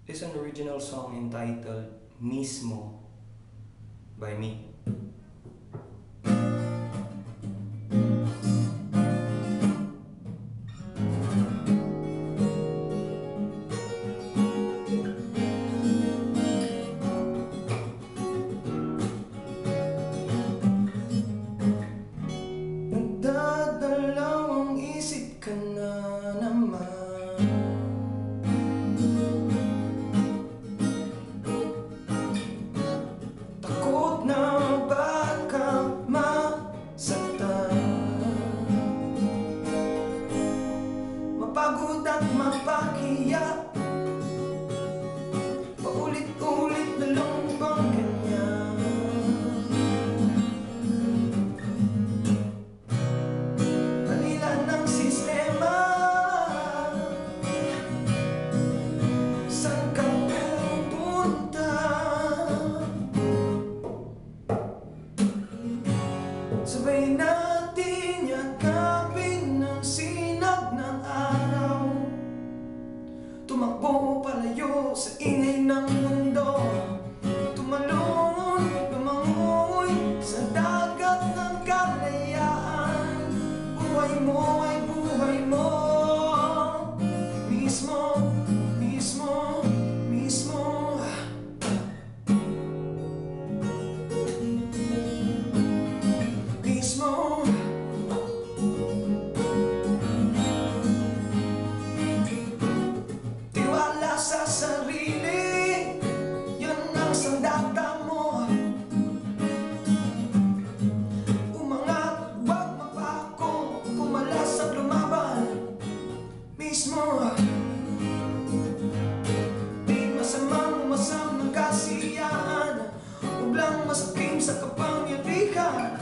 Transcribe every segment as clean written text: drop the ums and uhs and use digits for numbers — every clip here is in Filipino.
is an original song entitled Mismo by me. Nagdadalawang isip ka na naman. Takot na baka masaktan, mapagod at mapakiya, paulit-ulit na lang bang ganyan? Alila ng sistema, saan ka pupunta? Sabay natin yakapin ang sinag ng araw, tumakbo palayo sa ingay ng mundo, tumalon, lumangoy sa dagat ng kalayaan. Buhay mo ay buhay mo, mismo, mismo, mismo. Mismo. Tiwala sa sarili, yan ang sandata mo. Umangat, huwag mapako, kumalas at lumaban. Mismo. Di masamang umasam ng kasiyahan, huwag lang masakim sa kapangyarihan.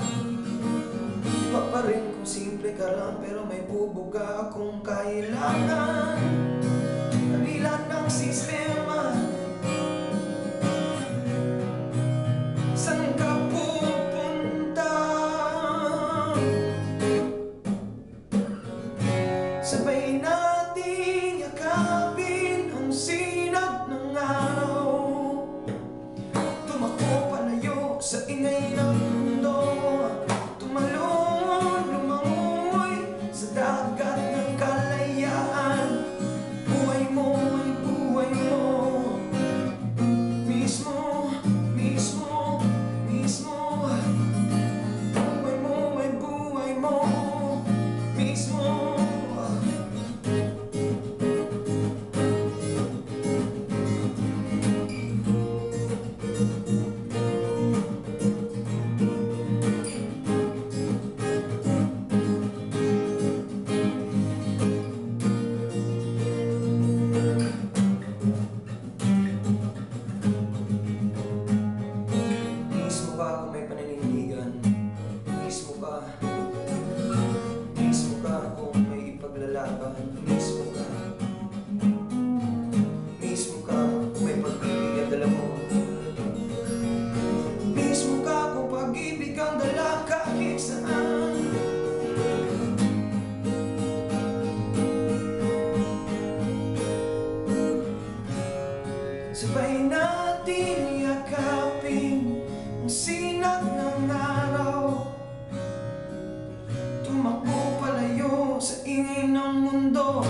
Iba pa rin kung simple ka lang, pero may bubuga kung kailangan. Alila ng sistema, saan ka pupunta? Sabay natin yakapin ang sinag ng araw, tumakbo palayo sa ingay ng mundo, tumalon, lumangoy sa dagat ng kalayaan. Buhay mo ay buhay mo, mismo, mismo, mismo. Buhay mo ay buhay mo, mismo. Mismo ka kung may paninindigan, mismo ka kung may ipaglalaban, mismo ka kung may pag-ibig ang dala mo, mismo ka kung pag-ibig ang dala kahit saan. Sabay natin yakapin ang sinag ng araw, tumakbo palayo sa ingay ng mundo,